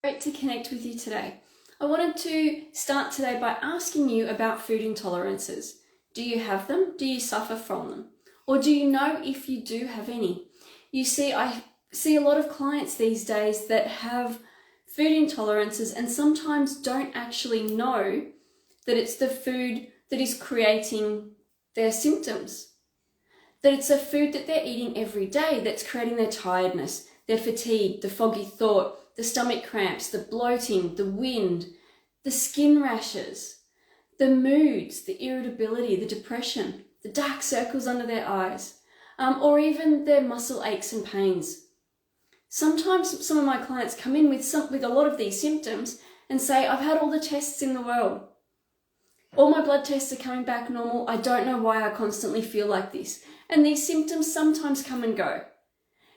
Great to connect with you today. I wanted to start today by asking you about food intolerances. Do you have them? Do you suffer from them? Or do you know if you do have any? I see a lot of clients these days that have food intolerances and sometimes don't actually know that it's the food that is creating their symptoms. That it's a food that they're eating every day that's creating their tiredness, their fatigue, the foggy thought, the stomach cramps, the bloating, the wind, the skin rashes, the moods, the irritability, the depression, the dark circles under their eyes, or even their muscle aches and pains. Sometimes some of my clients come in with a lot of these symptoms and say, I've had all the tests in the world. All my blood tests are coming back normal. I don't know why I constantly feel like this. And these symptoms sometimes come and go.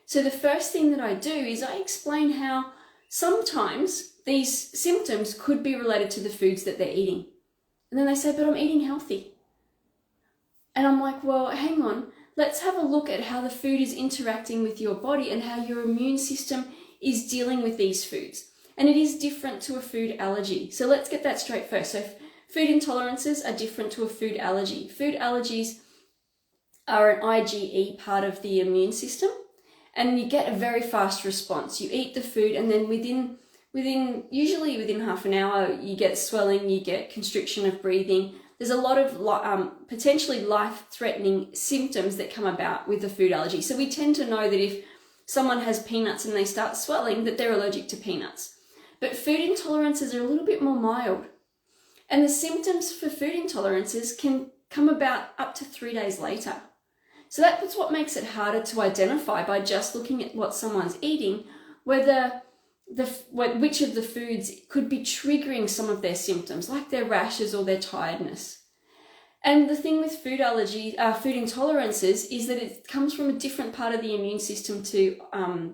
So the first thing that I do is I explain how sometimes these symptoms could be related to the foods that they're eating. And then they say, but I'm eating healthy. And I'm like, well, hang on. Let's have a look at how the food is interacting with your body and how your immune system is dealing with these foods. And it is different to a food allergy. So let's get that straight first. So food intolerances are different to a food allergy. Food allergies are an IgE part of the immune system. And you get a very fast response. You eat the food and then usually within half an hour, you get swelling, you get constriction of breathing. There's a lot of potentially life-threatening symptoms that come about with the food allergy. So we tend to know that if someone has peanuts and they start swelling, that they're allergic to peanuts. But food intolerances are a little bit more mild. And the symptoms for food intolerances can come about up to 3 days later. So that's what makes it harder to identify by just looking at what someone's eating, whether which of the foods could be triggering some of their symptoms, like their rashes or their tiredness. And the thing with food intolerances is that it comes from a different part of the immune system to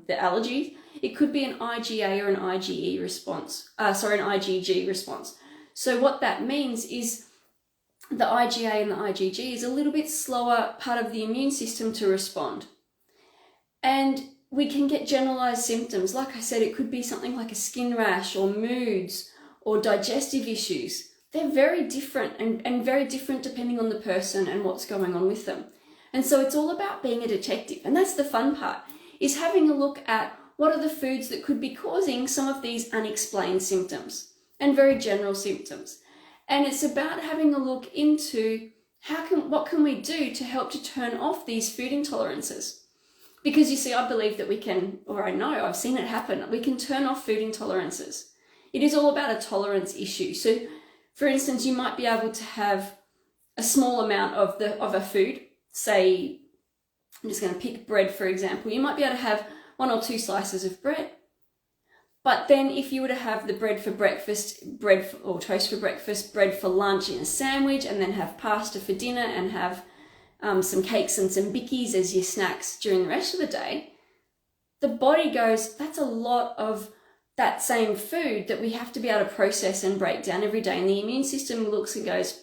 the allergy. It could be an IgA or an IgE response, an IgG response. So what that means is the IgA and the IgG is a little bit slower part of the immune system to respond. And we can get generalized symptoms. Like I said, it could be something like a skin rash or moods or digestive issues. They're very different and very different depending on the person and what's going on with them. And so it's all about being a detective. And that's the fun part, is having a look at what are the foods that could be causing some of these unexplained symptoms and very general symptoms. And it's about having a look into what can we do to help to turn off these food intolerances. Because you see, I believe that we can, or I know, I've seen it happen, we can turn off food intolerances. It is all about a tolerance issue. So, for instance, you might be able to have a small amount of a food, say, I'm just going to pick bread, for example. You might be able to have 1 or 2 slices of bread. But then if you were to have the bread for breakfast, or toast for breakfast, bread for lunch in a sandwich, and then have pasta for dinner and have some cakes and some bickies as your snacks during the rest of the day, the body goes, that's a lot of that same food that we have to be able to process and break down every day. And the immune system looks and goes,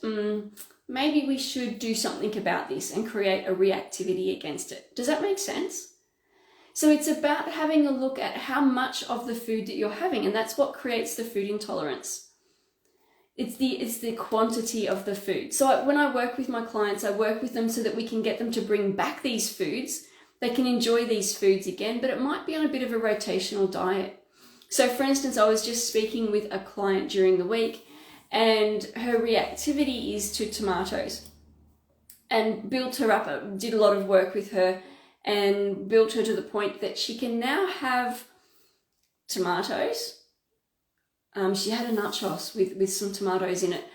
maybe we should do something about this and create a reactivity against it. Does that make sense? So it's about having a look at how much of the food that you're having, and that's what creates the food intolerance. It's the quantity of the food. So when I work with my clients, I work with them so that we can get them to bring back these foods. They can enjoy these foods again, but it might be on a bit of a rotational diet. So for instance, I was just speaking with a client during the week, and her reactivity is to tomatoes, and built her up, did a lot of work with her, and built her to the point that she can now have tomatoes. She had a nachos with some tomatoes in it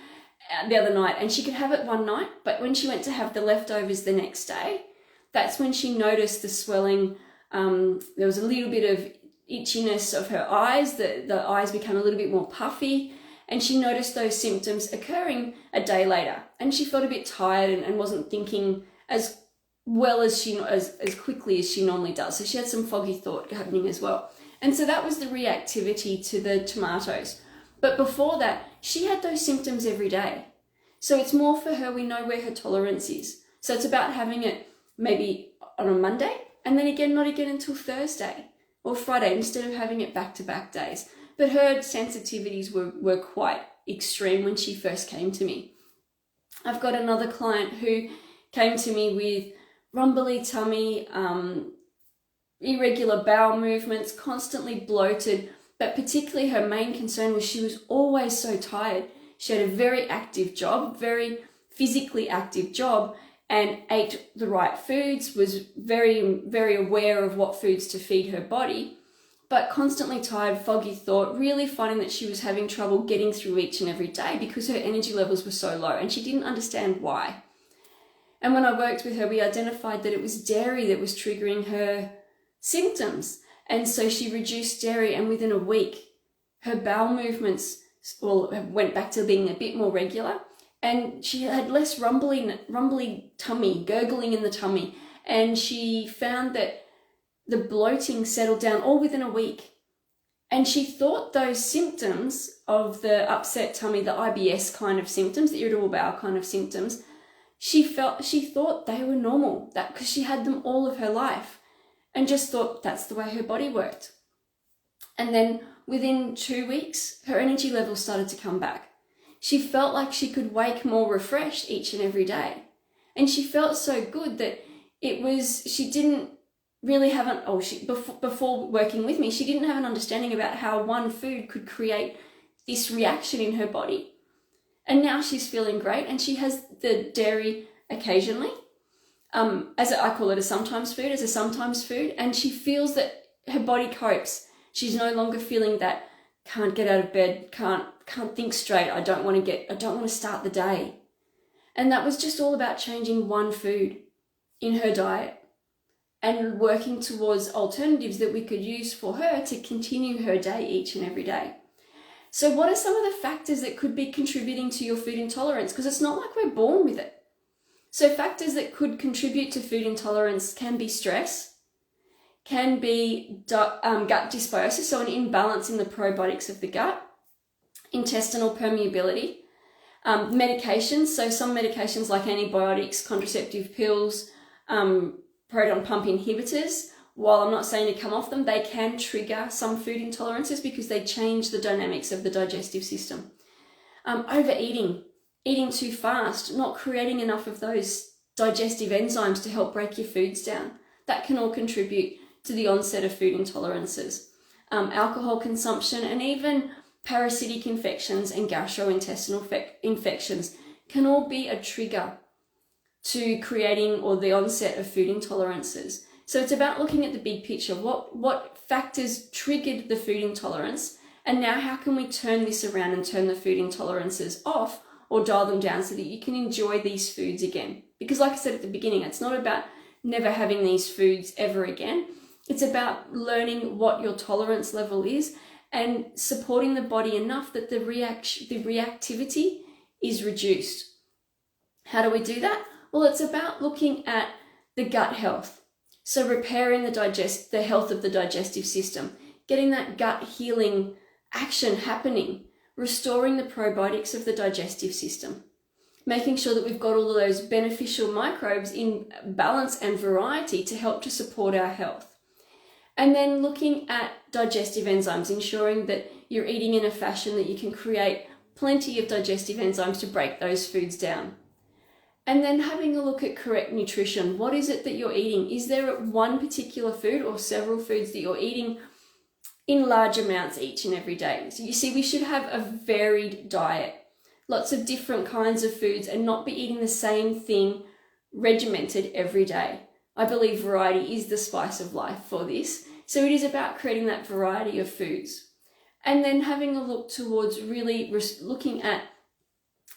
the other night, and she could have it one night, but when she went to have the leftovers the next day, that's when she noticed the swelling. There was a little bit of itchiness of her eyes, the eyes became a little bit more puffy, and she noticed those symptoms occurring a day later, and she felt a bit tired and wasn't thinking as well as quickly as she normally does. So she had some foggy thought happening as well. And so that was the reactivity to the tomatoes. But before that, she had those symptoms every day. So it's more for her, we know where her tolerance is. So it's about having it maybe on a Monday, and then again, not again until Thursday or Friday, instead of having it back-to-back days. but her sensitivities were quite extreme when she first came to me. I've got another client who came to me with rumbly tummy, irregular bowel movements, constantly bloated, but particularly her main concern was she was always so tired. She had a very active job, very physically active job, and ate the right foods, was very, very aware of what foods to feed her body, but constantly tired, foggy thought, really finding that she was having trouble getting through each and every day because her energy levels were so low and she didn't understand why. And when I worked with her, we identified that it was dairy that was triggering her symptoms. And so she reduced dairy, and within a week, her bowel movements went back to being a bit more regular. And she had less rumbly tummy, gurgling in the tummy. And she found that the bloating settled down all within a week. And she thought those symptoms of the upset tummy, the IBS kind of symptoms, the irritable bowel kind of symptoms, she thought they were normal, that because she had them all of her life, and just thought that's the way her body worked. And then within 2 weeks, her energy levels started to come back. She felt like she could wake more refreshed each and every day. And she felt so good that she didn't really have before working with me, she didn't have an understanding about how one food could create this reaction in her body. And now she's feeling great, and she has the dairy occasionally, I call it a sometimes food, and she feels that her body copes. She's no longer feeling that can't get out of bed, can't think straight, I don't want to start the day. And that was just all about changing one food in her diet and working towards alternatives that we could use for her to continue her day each and every day. So what are some of the factors that could be contributing to your food intolerance? Because it's not like we're born with it. So factors that could contribute to food intolerance can be stress, can be gut dysbiosis, so an imbalance in the probiotics of the gut, intestinal permeability, medications, so some medications like antibiotics, contraceptive pills, proton pump inhibitors. While I'm not saying to come off them, they can trigger some food intolerances because they change the dynamics of the digestive system. Overeating, eating too fast, not creating enough of those digestive enzymes to help break your foods down. That can all contribute to the onset of food intolerances. Alcohol consumption and even parasitic infections and gastrointestinal infections can all be a trigger to creating or the onset of food intolerances. So it's about looking at the big picture. What factors triggered the food intolerance, and now how can we turn this around and turn the food intolerances off or dial them down so that you can enjoy these foods again? Because like I said at the beginning, it's not about never having these foods ever again. It's about learning what your tolerance level is and supporting the body enough that the reactivity is reduced. How do we do that? Well, it's about looking at the gut health. So repairing the health of the digestive system, getting that gut healing action happening, restoring the probiotics of the digestive system, making sure that we've got all of those beneficial microbes in balance and variety to help to support our health. And then looking at digestive enzymes, ensuring that you're eating in a fashion that you can create plenty of digestive enzymes to break those foods down. And then having a look at correct nutrition. What is it that you're eating? Is there one particular food or several foods that you're eating in large amounts each and every day? So you see, we should have a varied diet, lots of different kinds of foods, and not be eating the same thing regimented every day. I believe variety is the spice of life for this. So it is about creating that variety of foods. And then having a look towards really looking at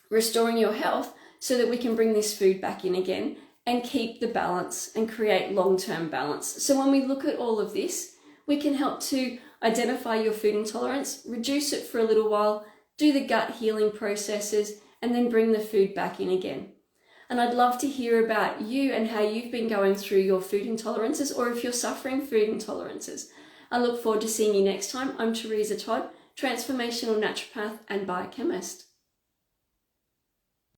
restoring your health so that we can bring this food back in again and keep the balance and create long-term balance. So when we look at all of this, we can help to identify your food intolerance, reduce it for a little while, do the gut healing processes, and then bring the food back in again. And I'd love to hear about you and how you've been going through your food intolerances, or if you're suffering food intolerances. I look forward to seeing you next time. I'm Teresa Todd, transformational naturopath and biochemist.